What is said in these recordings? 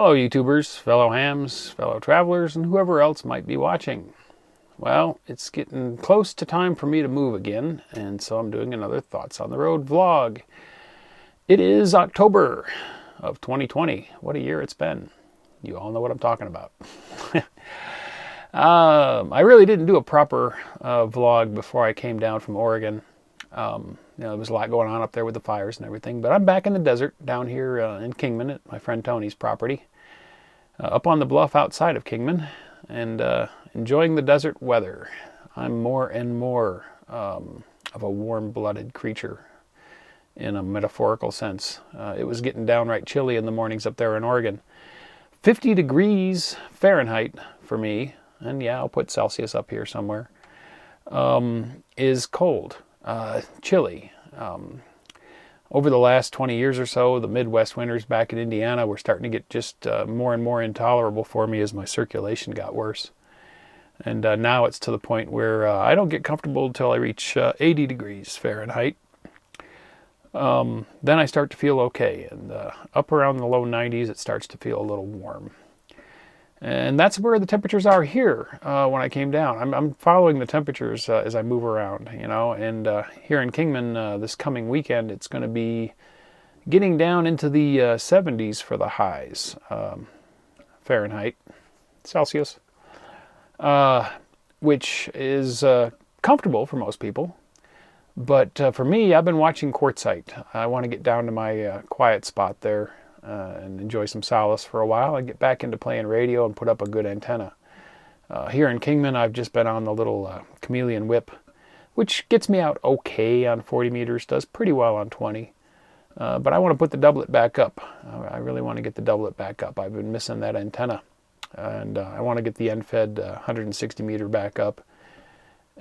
Hello YouTubers, fellow hams, fellow travelers, and whoever else might be watching. Well, it's getting close to time for me to move again, and so I'm doing another Thoughts on the Road vlog. It is October of 2020. What a year it's been. You all know what I'm talking about. I really didn't do a proper vlog before I came down from Oregon. There was a lot going on up there with the fires and everything, but I'm back in the desert down here in Kingman at my friend Tony's property, up on the bluff outside of Kingman, and enjoying the desert weather. I'm more and more of a warm-blooded creature in a metaphorical sense. It was getting downright chilly in the mornings up there in Oregon. 50 degrees Fahrenheit for me, and yeah, I'll put Celsius up here somewhere, is cold. Chilly. Over the last 20 years or so, the Midwest winters back in Indiana were starting to get just more and more intolerable for me as my circulation got worse. And now it's to the point where I don't get comfortable until I reach 80 degrees Fahrenheit. Then I start to feel okay, and up around the low 90s it starts to feel a little warm. And that's where the temperatures are here when I came down. I'm following the temperatures as I move around, and here in Kingman this coming weekend it's going to be getting down into the 70s for the highs, Fahrenheit, Celsius, which is comfortable for most people. But for me, I've been watching Quartzsite. I want to get down to my quiet spot there and enjoy some solace for a while and get back into playing radio and put up a good antenna. Here in Kingman, I've just been on the little chameleon whip, which gets me out okay on 40 meters, does pretty well on 20. But I want to put the doublet back up. I really want to get the doublet back up. I've been missing that antenna. And I want to get the end-fed 160 meter back up.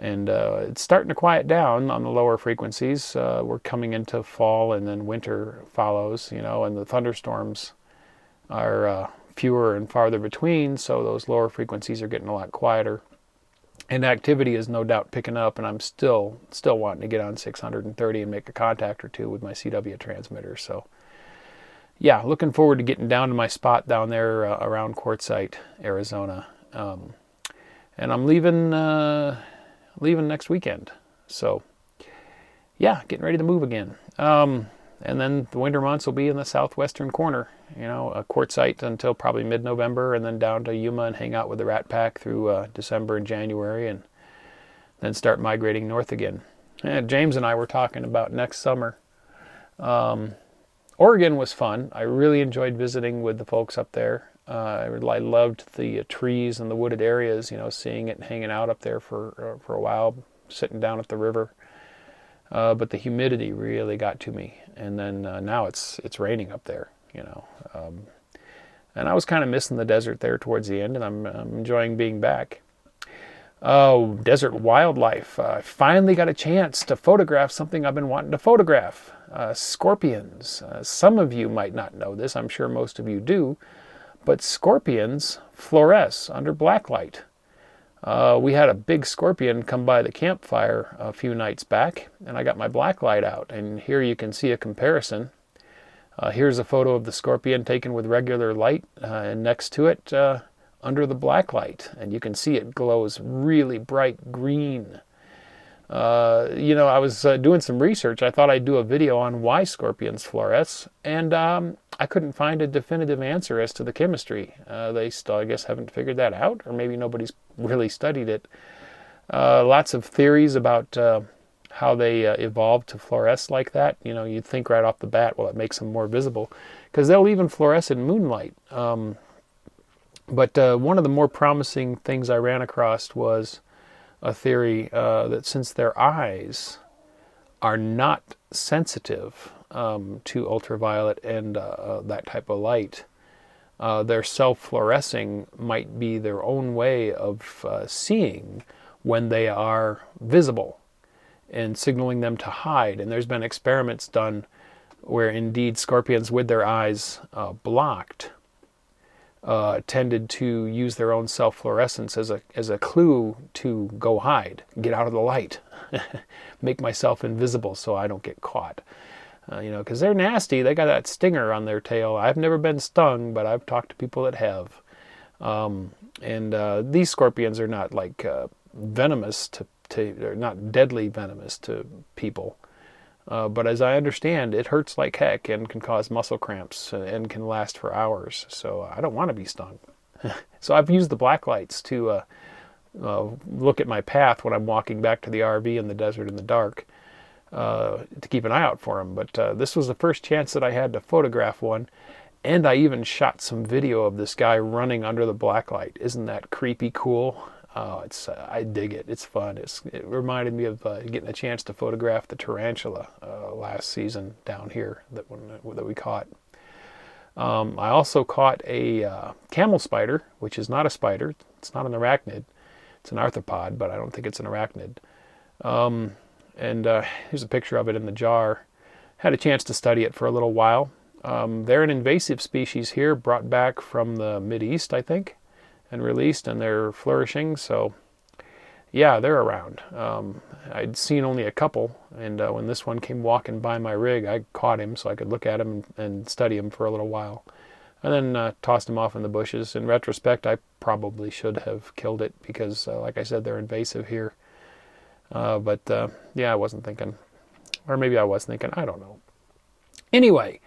And it's starting to quiet down on the lower frequencies. We're coming into fall, and then winter follows, and the thunderstorms are fewer and farther between, so those lower frequencies are getting a lot quieter. And activity is no doubt picking up, and I'm still wanting to get on 630 and make a contact or two with my CW transmitter. So yeah, looking forward to getting down to my spot down there around Quartzsite, Arizona. And I'm leaving next weekend. So yeah, getting ready to move again. And then the winter months will be in the southwestern corner, a Quartzsite until probably mid-November, and then down to Yuma and hang out with the Rat Pack through December and January, and then start migrating north again. And James and I were talking about next summer. Oregon was fun. I really enjoyed visiting with the folks up there. I loved the trees and the wooded areas, seeing it and hanging out up there for a while, sitting down at the river. But the humidity really got to me. And then now it's raining up there, and I was kind of missing the desert there towards the end, and I'm enjoying being back. Oh, desert wildlife. I finally got a chance to photograph something I've been wanting to photograph. Scorpions. Some of you might not know this. I'm sure most of you do. But scorpions fluoresce under blacklight. We had a big scorpion come by the campfire a few nights back, and I got my blacklight out, and here you can see a comparison. Here's a photo of the scorpion taken with regular light, and next to it, under the blacklight, and you can see it glows really bright green. I was doing some research. I thought I'd do a video on why scorpions fluoresce, and I couldn't find a definitive answer as to the chemistry. They still, I guess, haven't figured that out, or maybe nobody's really studied it. Lots of theories about how they evolved to fluoresce like that. You'd think right off the bat, well, it makes them more visible, because they'll even fluoresce in moonlight. But one of the more promising things I ran across was a theory that since their eyes are not sensitive to ultraviolet and that type of light, their self-fluorescing might be their own way of seeing when they are visible and signaling them to hide. And there's been experiments done where indeed scorpions with their eyes blocked tended to use their own self-fluorescence as a clue to go hide, get out of the light, make myself invisible so I don't get caught. because they're nasty. They got that stinger on their tail. I've never been stung, but I've talked to people that have. And these scorpions are not like venomous they're not deadly venomous to people. But as I understand, it hurts like heck and can cause muscle cramps and can last for hours. So I don't want to be stung. So I've used the black lights to look at my path when I'm walking back to the RV in the desert in the dark to keep an eye out for them. But this was the first chance that I had to photograph one. And I even shot some video of this guy running under the black light. Isn't that creepy cool? Oh, I dig it. It's fun. It reminded me of getting a chance to photograph the tarantula last season down here that we caught. I also caught a camel spider, which is not a spider. It's not an arachnid. It's an arthropod, but I don't think it's an arachnid. And here's a picture of it in the jar. Had a chance to study it for a little while. They're an invasive species here, brought back from the Mideast, I think, and released, and they're flourishing. So, yeah, they're around. I'd seen only a couple, and when this one came walking by my rig, I caught him so I could look at him and study him for a little while. And then tossed him off in the bushes. In retrospect, I probably should have killed it because, like I said, they're invasive here. But yeah, I wasn't thinking. Or maybe I was thinking. I don't know. Anyway,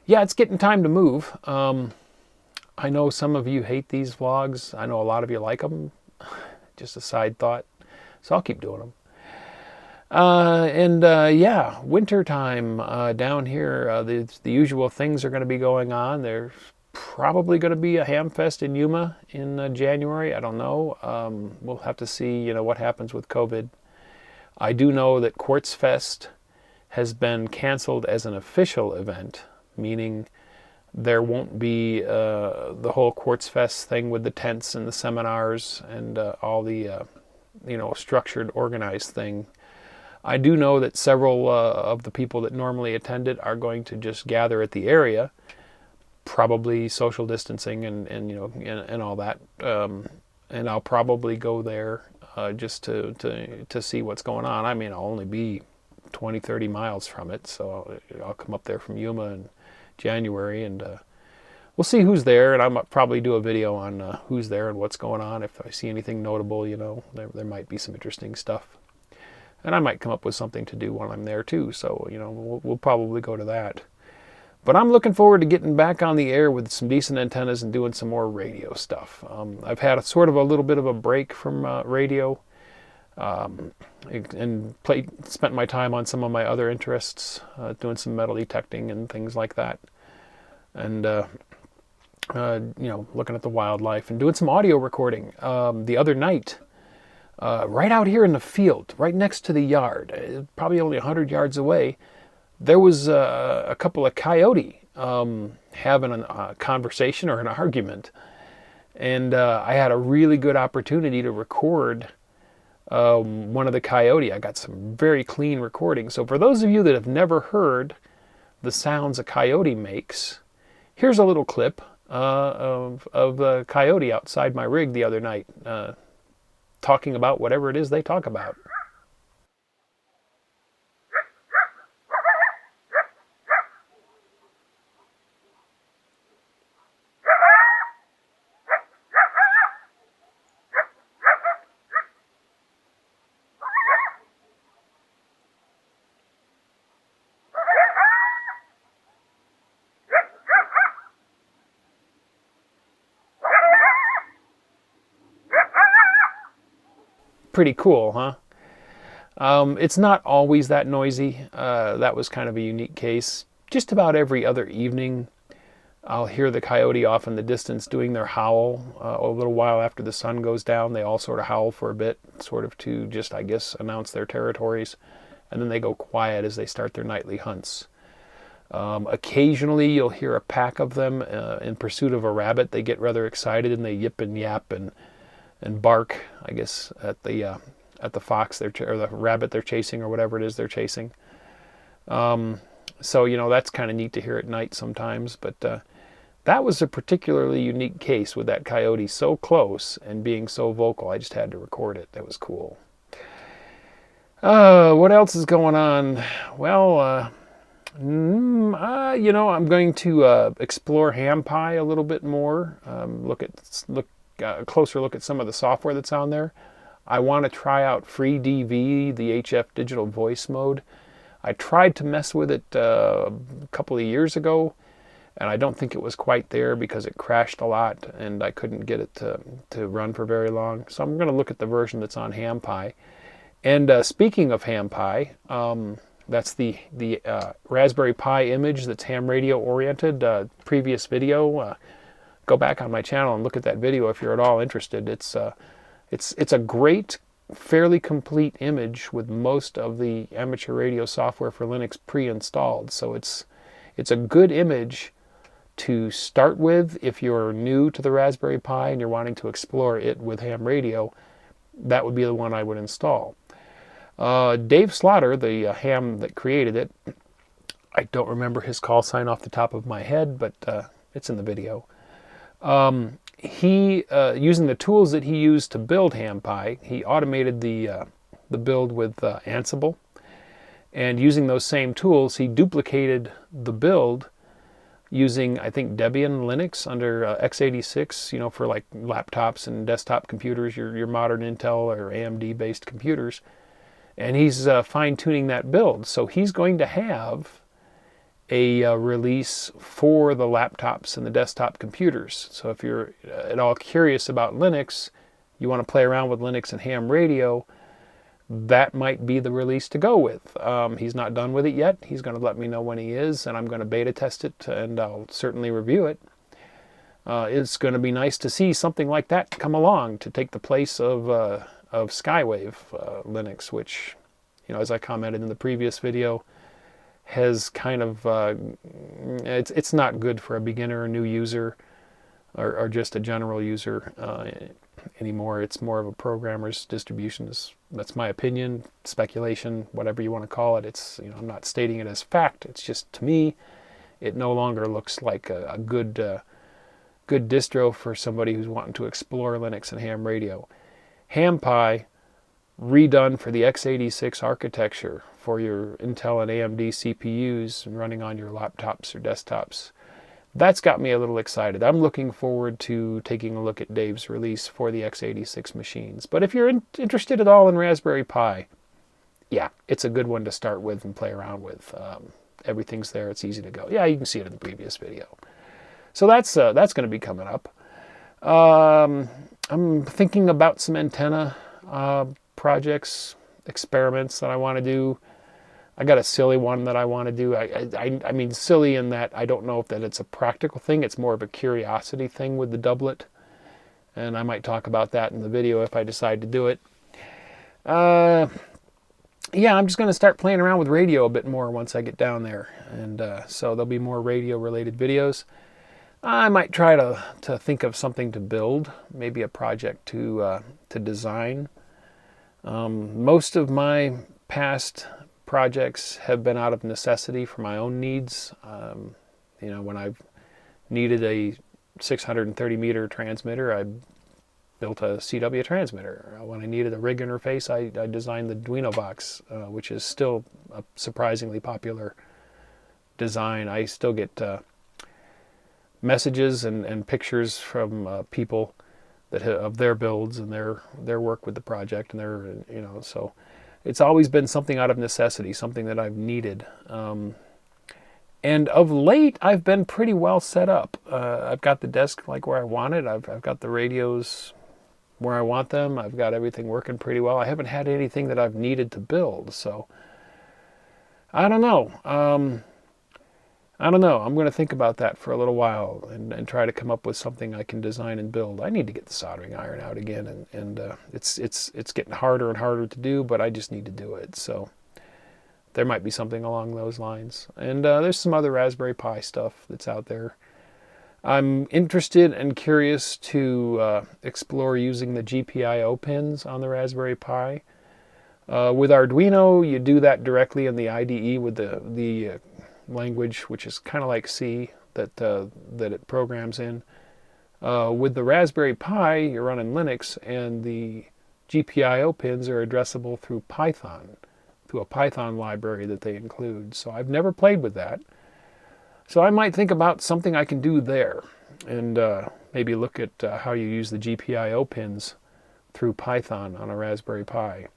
yeah, it's getting time to move. I know some of you hate these vlogs. I know a lot of you like them. Just a side thought. So I'll keep doing them. Yeah, winter time down here. The usual things are going to be going on. There's probably going to be a ham fest in Yuma in January. I don't know. We'll have to see, what happens with COVID. I do know that Quartz Fest has been canceled as an official event, meaning there won't be the whole Quartz Fest thing with the tents and the seminars and all the structured, organized thing. I do know that several of the people that normally attend it are going to just gather at the area, probably social distancing and all that. And I'll probably go there just to see what's going on. I mean, I'll only be 20, 30 miles from it, so I'll come up there from Yuma in January, and we'll see who's there, and I might probably do a video on who's there and what's going on. If I see anything notable, there might be some interesting stuff. And I might come up with something to do while I'm there too, so we'll probably go to that. But I'm looking forward to getting back on the air with some decent antennas and doing some more radio stuff. I've had a little bit of a break from radio, and spent my time on some of my other interests, doing some metal detecting and things like that, and looking at the wildlife and doing some audio recording. The other night, right out here in the field, right next to the yard, probably only 100 yards away, there was a couple of coyote having a conversation or an argument, and I had a really good opportunity to record one of the coyote. I got some very clean recordings. So for those of you that have never heard the sounds a coyote makes, here's a little clip of a coyote outside my rig the other night, talking about whatever it is they talk about. Pretty cool, huh? It's not always that noisy. That was kind of a unique case. Just about every other evening, I'll hear the coyote off in the distance doing their howl. A little while after the sun goes down, they all sort of howl for a bit, sort of to just, I guess, announce their territories. And then they go quiet as they start their nightly hunts. Occasionally, you'll hear a pack of them in pursuit of a rabbit. They get rather excited and they yip and yap and bark, I guess, at the fox or the rabbit they're chasing, or whatever it is they're chasing. So that's kind of neat to hear at night sometimes. But that was a particularly unique case with that coyote so close and being so vocal. I just had to record it. That was cool. What else is going on? Well, I'm going to explore hampi a little bit more. Look a closer look at some of the software that's on there. I want to try out FreeDV, the HF digital voice mode. I tried to mess with it a couple of years ago, and I don't think it was quite there because it crashed a lot, and I couldn't get it to run for very long. So I'm going to look at the version that's on hampi. And speaking of hampi, that's the Raspberry Pi image that's ham radio oriented. Previous video, go back on my channel and look at that video if you're at all interested. It's a great, fairly complete image with most of the amateur radio software for Linux pre-installed. So it's a good image to start with if you're new to the Raspberry Pi and you're wanting to explore it with ham radio. That would be the one I would install. Dave Slaughter, the ham that created it, I don't remember his call sign off the top of my head, but it's in the video. He using the tools that he used to build hampi, he automated the build with Ansible, and using those same tools, he duplicated the build using, I think, Debian Linux under x86, for like laptops and desktop computers, your modern Intel or AMD based computers. And he's fine-tuning that build. So he's going to have a release for the laptops and the desktop computers. So if you're at all curious about Linux, you want to play around with Linux and ham radio, that might be the release to go with. He's not done with it yet. He's going to let me know when he is, and I'm going to beta test it, and I'll certainly review it. It's going to be nice to see something like that come along to take the place of Skywave Linux, which, as I commented in the previous video, has kind of it's not good for a beginner or new user or just a general user anymore. It's more of a programmer's distribution. That's my opinion, speculation, whatever you want to call it. It's I'm not stating it as fact. It's just, to me, it no longer looks like a good distro for somebody who's wanting to explore Linux and ham radio. Hampi, redone for the x86 architecture for your Intel and AMD CPUs and running on your laptops or desktops. That's got me a little excited. I'm looking forward to taking a look at Dave's release for the x86 machines. But if you're interested at all in Raspberry Pi, yeah, it's a good one to start with and play around with. Everything's there. It's easy to go. Yeah, you can see it in the previous video. So that's going to be coming up. I'm thinking about some antenna projects, experiments that I want to do. I got a silly one that I want to do. I mean, silly in that I don't know if that it's a practical thing. It's more of a curiosity thing with the doublet. And I might talk about that in the video if I decide to do it. Yeah, I'm just going to start playing around with radio a bit more once I get down there. And so there'll be more radio-related videos. I might try to think of something to build, maybe a project to design. Most of my past projects have been out of necessity for my own needs. When I've needed a 630 meter transmitter, I built a CW transmitter. When I needed a rig interface, I designed the Arduino box, which is still a surprisingly popular design. I still get messages and pictures from people that of their builds and their work with the project, and so it's always been something out of necessity, something that I've needed. And of late, I've been pretty well set up. I've got the desk like where I want it. I've got the radios where I want them. I've got everything working pretty well. I haven't had anything that I've needed to build, so I don't know. I'm going to think about that for a little while and try to come up with something I can design and build. I need to get the soldering iron out again, and it's getting harder and harder to do, but I just need to do it. So there might be something along those lines. And there's some other Raspberry Pi stuff that's out there. I'm interested and curious to explore using the GPIO pins on the Raspberry Pi. With Arduino, you do that directly in the IDE with the language, which is kind of like C that it programs in. With the Raspberry Pi, you're running Linux, and the GPIO pins are addressable through Python, through a Python library that they include. So I've never played with that. So I might think about something I can do there, and maybe look at how you use the GPIO pins through Python on a Raspberry Pi.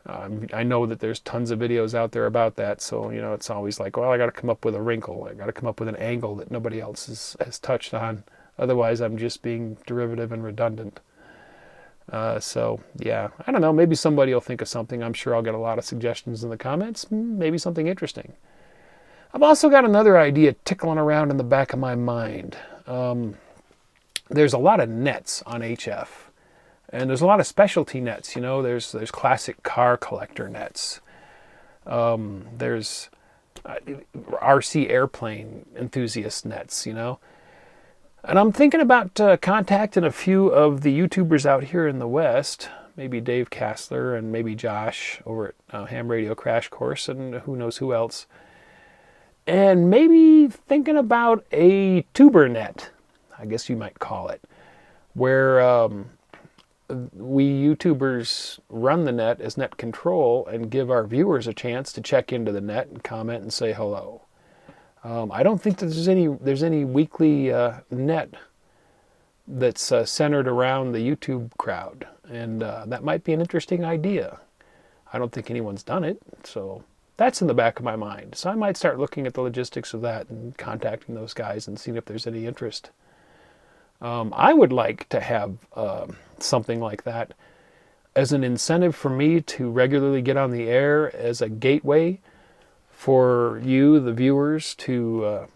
I know that there's tons of videos out there about that, so it's always like, well, I got to come up with a wrinkle. I got to come up with an angle that nobody else has touched on. Otherwise, I'm just being derivative and redundant. So yeah, I don't know. Maybe somebody will think of something. I'm sure I'll get a lot of suggestions in the comments. Maybe something interesting. I've also got another idea tickling around in the back of my mind. There's a lot of nets on HF. And there's a lot of specialty nets, there's classic car collector nets. There's RC airplane enthusiast nets, And I'm thinking about contacting a few of the YouTubers out here in the West, maybe Dave Kassler and maybe Josh over at Ham Radio Crash Course, and who knows who else. And maybe thinking about a tuber net, I guess you might call it, where we YouTubers run the net as net control and give our viewers a chance to check into the net and comment and say hello. I don't think that there's any weekly net that's centered around the YouTube crowd, and that might be an interesting idea. I don't think anyone's done it, so that's in the back of my mind. So I might start looking at the logistics of that and contacting those guys and seeing if there's any interest. I would like to have something like that as an incentive for me to regularly get on the air, as a gateway for you, the viewers, to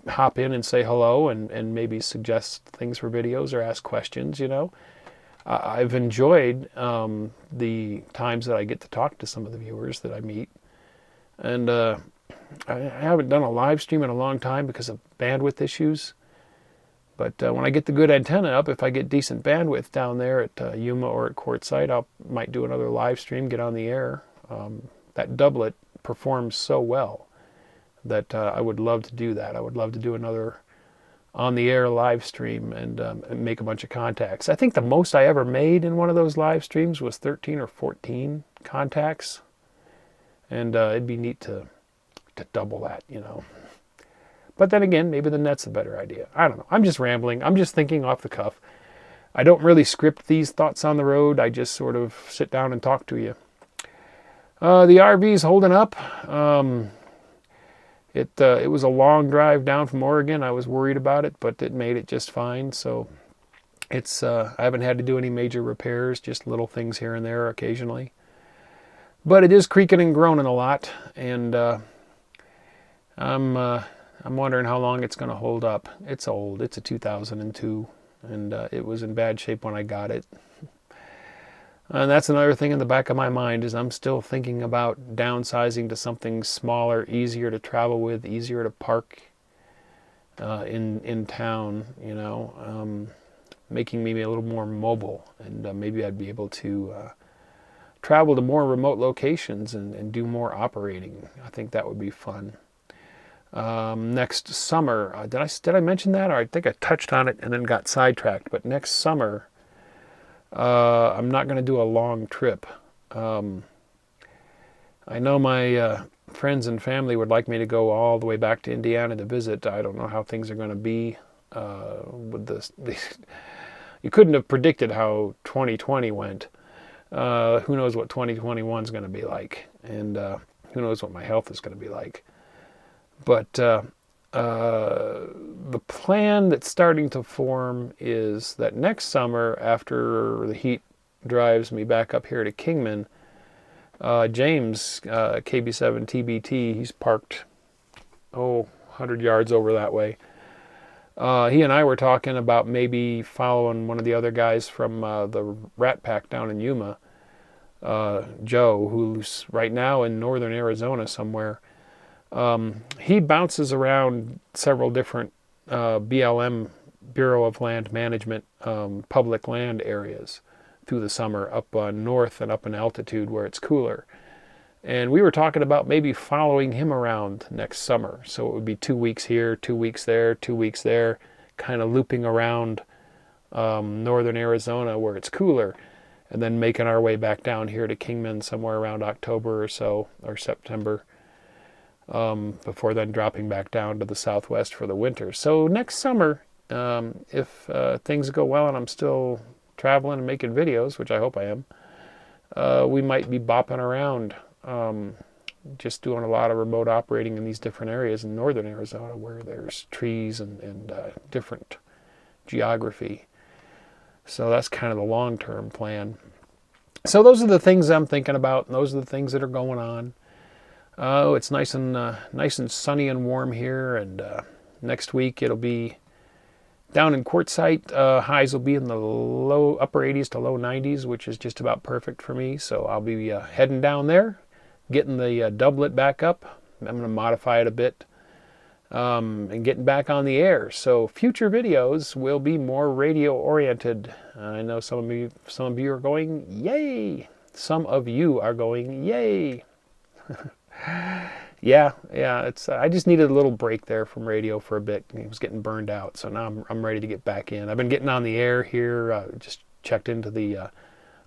hop in and say hello and maybe suggest things for videos or ask questions, I've enjoyed the times that I get to talk to some of the viewers that I meet. And I haven't done a live stream in a long time because of bandwidth issues. But when I get the good antenna up, if I get decent bandwidth down there at Yuma or at Quartzsite, I might do another live stream, get on the air. That doublet performs so well that I would love to do that. I would love to do another on-the-air live stream and make a bunch of contacts. I think the most I ever made in one of those live streams was 13 or 14 contacts. And it'd be neat to double that, But then again, maybe the net's a better idea. I don't know. I'm just rambling. I'm just thinking off the cuff. I don't really script these thoughts on the road. I just sort of sit down and talk to you. The RV's holding up. It was a long drive down from Oregon. I was worried about it, but it made it just fine. So it's I haven't had to do any major repairs, just little things here and there occasionally. But it is creaking and groaning a lot, and I'm wondering how long it's going to hold up. It's old. It's a 2002, and it was in bad shape when I got it. And that's another thing in the back of my mind, is I'm still thinking about downsizing to something smaller, easier to travel with, easier to park in town, making me a little more mobile, and maybe I'd be able to travel to more remote locations and do more operating. I think that would be fun. Next summer, did I mention that? Or I think I touched on it and then got sidetracked. But next summer, I'm not going to do a long trip. I know my friends and family would like me to go all the way back to Indiana to visit. I don't know how things are going to be with this. You couldn't have predicted how 2020 went. Who knows what 2021 is going to be like, and who knows what my health is going to be like. But the plan that's starting to form is that next summer, after the heat drives me back up here to Kingman, James, KB7 TBT, he's parked, 100 yards over that way. He and I were talking about maybe following one of the other guys from the Rat Pack down in Yuma, Joe, who's right now in northern Arizona somewhere. He bounces around several different BLM, Bureau of Land Management, public land areas through the summer, up north and up in altitude where it's cooler. And we were talking about maybe following him around next summer. So it would be 2 weeks here, 2 weeks there, 2 weeks there, kind of looping around northern Arizona where it's cooler. and then making our way back down here to Kingman somewhere around October or so, or September, before then dropping back down to the Southwest for the winter. So next summer, if things go well and I'm still traveling and making videos, which I hope I am, we might be bopping around, just doing a lot of remote operating in these different areas in northern Arizona where there's trees and different geography. So that's kind of the long-term plan. So those are the things I'm thinking about, and those are the things that are going on. Oh, it's nice and sunny and warm here, and next week it'll be down in Quartzsite. Highs will be in the upper 80s to low 90s, which is just about perfect for me. So I'll be heading down there, getting the doublet back up. I'm going to modify it a bit, and getting back on the air. So future videos will be more radio oriented. I know some of you are going, yay! Some of you are going, yay! Yeah. I just needed a little break there from radio for a bit. It was getting burned out, so now I'm ready to get back in. I've been getting on the air here. Just checked into the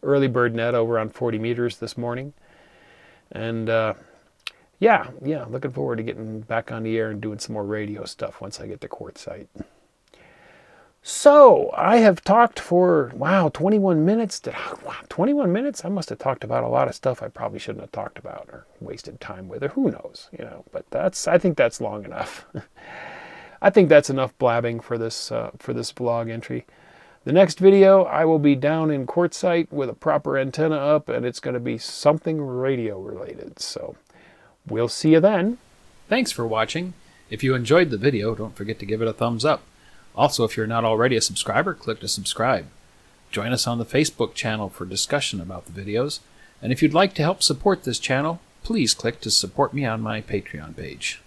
early bird net over on 40 meters this morning, and yeah, looking forward to getting back on the air and doing some more radio stuff once I get to Quartzsite. So I have talked for 21 minutes. 21 minutes? I must have talked about a lot of stuff I probably shouldn't have talked about or wasted time with, or who knows, But I think that's long enough. I think that's enough blabbing for this blog entry. The next video, I will be down in Quartzsite with a proper antenna up, and it's going to be something radio related. So we'll see you then. Thanks for watching. If you enjoyed the video, don't forget to give it a thumbs up. Also, if you're not already a subscriber, click to subscribe. Join us on the Facebook channel for discussion about the videos. And if you'd like to help support this channel, please click to support me on my Patreon page.